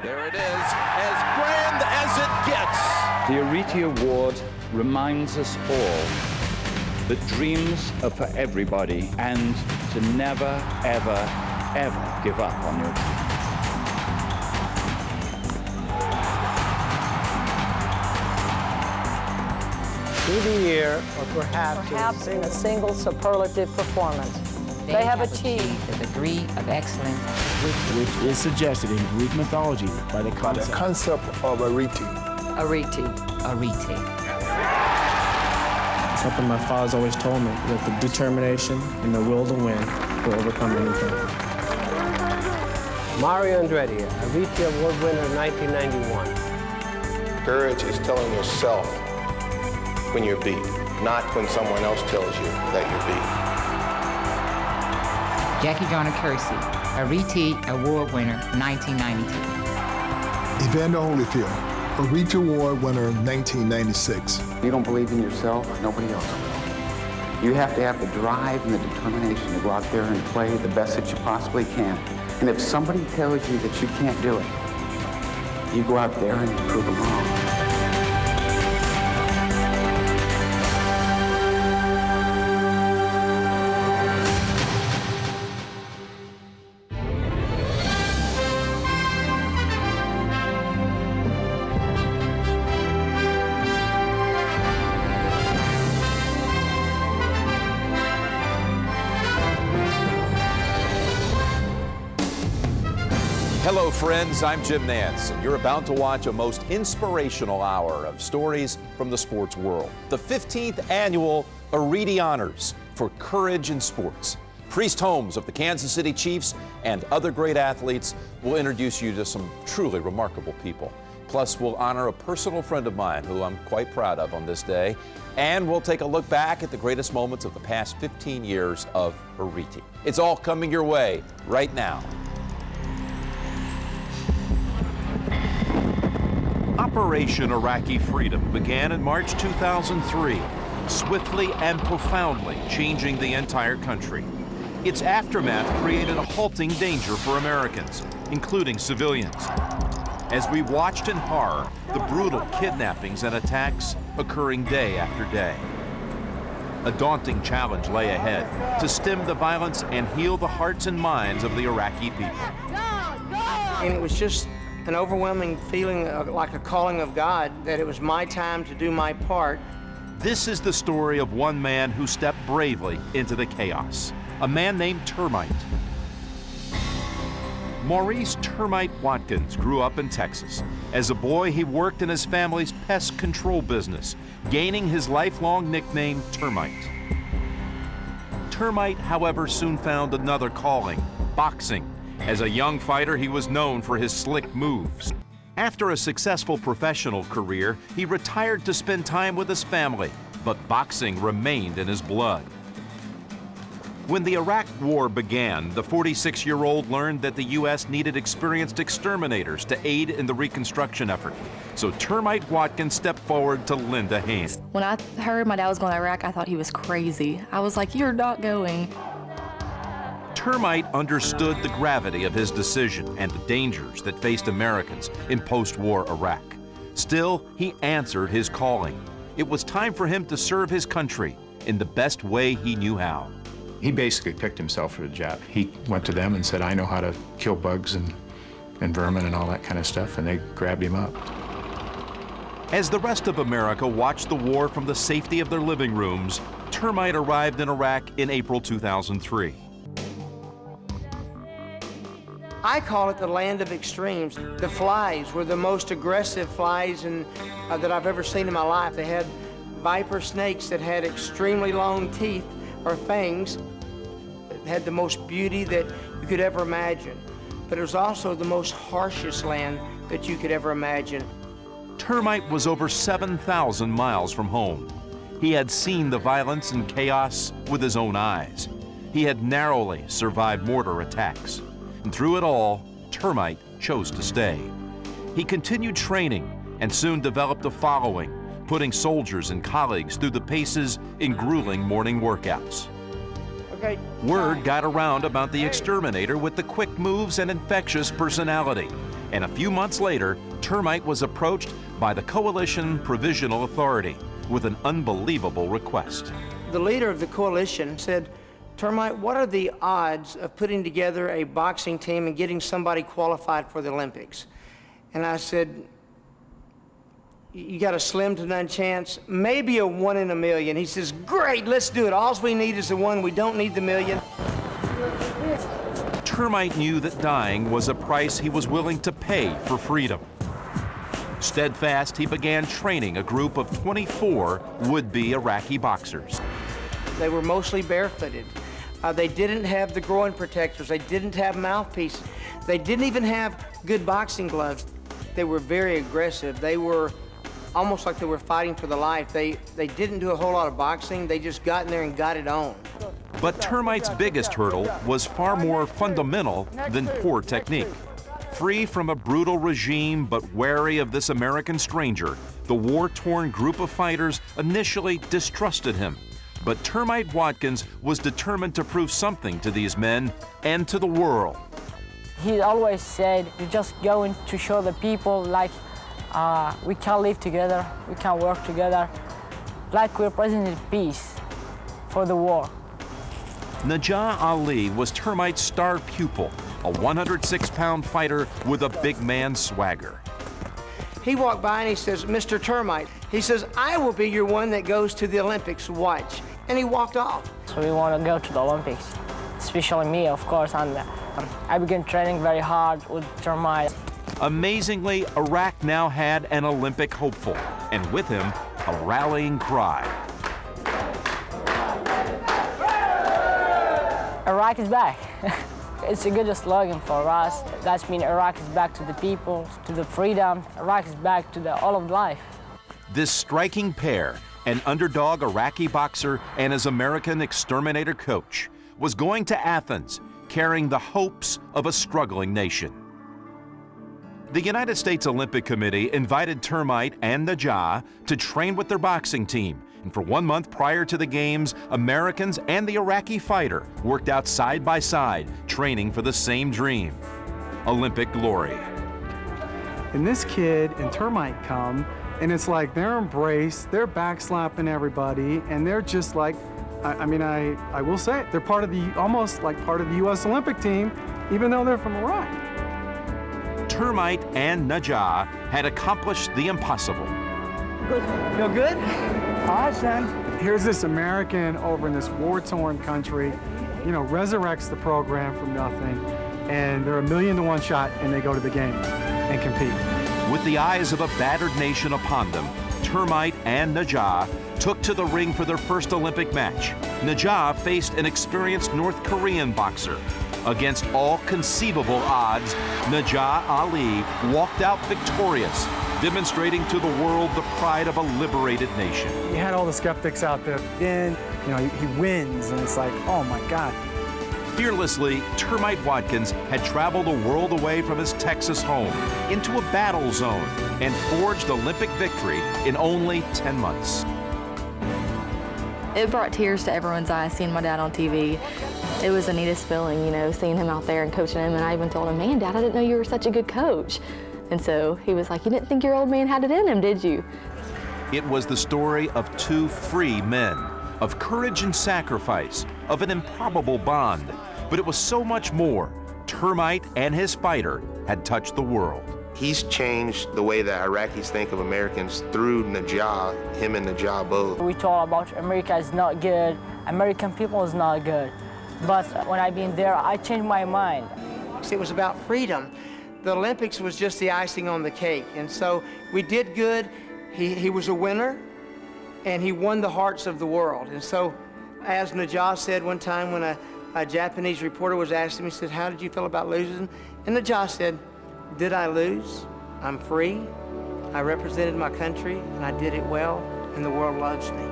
There it is, as grand as it gets. The Arete Award reminds us all that dreams are for everybody and to never, ever, ever give up on your dreams. Through the year, or perhaps in a single superlative performance, they have achieved a degree of excellence which is suggested in Greek mythology by the concept of Arete. Arete. Arete. Something my father's always told me, that the determination and the will to win will overcome anything. Mario Andretti, Arete Award winner in 1991. Courage is telling yourself when you're beat, not when someone else tells you that you're beat. Jackie Joyner Kersey, Arete Award winner, 1992. Evander Holyfield, Arete Award winner, 1996. If you don't believe in yourself, nobody else will. You have to have the drive and the determination to go out there and play the best that you possibly can. And if somebody tells you that you can't do it, you go out there and you prove them wrong. Hello, friends. I'm Jim Nance, and you're about to watch a most inspirational hour of stories from the sports world. The 15th annual Arete Honors for Courage in Sports. Priest Holmes of the Kansas City Chiefs and other great athletes will introduce you to some truly remarkable people. Plus, we'll honor a personal friend of mine who I'm quite proud of on this day. And we'll take a look back at the greatest moments of the past 15 years of Arete. It's all coming your way right now. Operation Iraqi Freedom began in March 2003, swiftly and profoundly changing the entire country. Its aftermath created a halting danger for Americans, including civilians. As we watched in horror the brutal kidnappings and attacks occurring day after day. A daunting challenge lay ahead to stem the violence and heal the hearts and minds of the Iraqi people. And it was just an overwhelming feeling like a calling of God that it was my time to do my part. This is the story of one man who stepped bravely into the chaos, a man named Termite. Maurice Termite Watkins grew up in Texas. As a boy, he worked in his family's pest control business, gaining his lifelong nickname, Termite. Termite, however, soon found another calling, boxing. As a young fighter, he was known for his slick moves. After a successful professional career, he retired to spend time with his family, but boxing remained in his blood. When the Iraq War began, the 46-year-old learned that the U.S. needed experienced exterminators to aid in the reconstruction effort. So Termite Watkins stepped forward to lend a hand. When I heard my dad was going to Iraq, I thought he was crazy. I was like, you're not going. Termite understood the gravity of his decision and the dangers that faced Americans in post-war Iraq. Still, he answered his calling. It was time for him to serve his country in the best way he knew how. He basically picked himself for the job. He went to them and said, I know how to kill bugs and vermin and all that kind of stuff, and they grabbed him up. As the rest of America watched the war from the safety of their living rooms, Termite arrived in Iraq in April 2003. I call it the land of extremes. The flies were the most aggressive flies that I've ever seen in my life. They had viper snakes that had extremely long teeth or fangs. It had the most beauty that you could ever imagine. But it was also the most harshest land that you could ever imagine. Termite was over 7,000 miles from home. He had seen the violence and chaos with his own eyes. He had narrowly survived mortar attacks. And through it all, Termite chose to stay. He continued training and soon developed a following, putting soldiers and colleagues through the paces in grueling morning workouts. Word got around about the exterminator with the quick moves and infectious personality. And a few months later, Termite was approached by the Coalition Provisional Authority with an unbelievable request. The leader of the coalition said, Termite, what are the odds of putting together a boxing team and getting somebody qualified for the Olympics? And I said, you got a slim to none chance, maybe a 1 in a million. He says, great, let's do it. All we need is the 1, we don't need the million. Termite knew that dying was a price he was willing to pay for freedom. Steadfast, he began training a group of 24 would-be Iraqi boxers. They were mostly barefooted. They didn't have the groin protectors. They didn't have mouthpieces. They didn't even have good boxing gloves. They were very aggressive. They were almost like they were fighting for their life. They didn't do a whole lot of boxing. They just got in there and got it on. But Termite's biggest hurdle was far more fundamental than poor technique. Free from a brutal regime but wary of this American stranger, the war-torn group of fighters initially distrusted him. But Termite Watkins was determined to prove something to these men and to the world. He always said, you're just going to show the people like we can live together, we can work together, like we're presenting peace for the war. Najah Ali was Termite's star pupil, a 106-pound fighter with a big man swagger. He walked by and he says, Mr. Termite, he says, I will be your one that goes to the Olympics, watch. And he walked off. So we want to go to the Olympics, especially me, of course, and I began training very hard with Termite. Amazingly, Iraq now had an Olympic hopeful, and with him, a rallying cry. Iraq is back. It's a good slogan for us. That means Iraq is back to the people, to the freedom. Iraq is back to all of life. This striking pair, an underdog Iraqi boxer and his American exterminator coach, was going to Athens, carrying the hopes of a struggling nation. The United States Olympic Committee invited Termite and Najah to train with their boxing team. And for 1 month prior to the games, Americans and the Iraqi fighter worked out side by side, training for the same dream, Olympic glory. And this kid and Termite come, and it's like they're embraced, they're backslapping everybody, and they're just like, I will say it, they're part of the, almost like part of the U.S. Olympic team, even though they're from Iraq. Termite and Najah had accomplished the impossible. Good. Feel good? Awesome. Here's this American over in this war-torn country, you know, resurrects the program from nothing, and they're a 1,000,000-to-1 shot, and they go to the games and compete. With the eyes of a battered nation upon them, Termite and Najah took to the ring for their first Olympic match. Najah faced an experienced North Korean boxer. Against all conceivable odds, Najah Ali walked out victorious, demonstrating to the world the pride of a liberated nation. You had all the skeptics out there. Then, you know, he wins, and it's like, oh my God. Fearlessly, Termite Watkins had traveled a world away from his Texas home into a battle zone and forged Olympic victory in only 10 months. It brought tears to everyone's eyes seeing my dad on TV. It was the neatest feeling, you know, seeing him out there and coaching him. And I even told him, man, Dad, I didn't know you were such a good coach. And so he was like, you didn't think your old man had it in him, did you? It was the story of two free men, of courage and sacrifice, of an improbable bond. But it was so much more. Termite and his fighter had touched the world. He's changed the way that Iraqis think of Americans through Najah, him and Najah both. We talk about America is not good, American people is not good. But when I've been there, I changed my mind. It was about freedom. The Olympics was just the icing on the cake. And so we did good. He was a winner, and he won the hearts of the world. And so, as Najah said one time when a Japanese reporter was asking me, he said, how did you feel about losing? And Najah said, did I lose? I'm free. I represented my country, and I did it well, and the world loves me.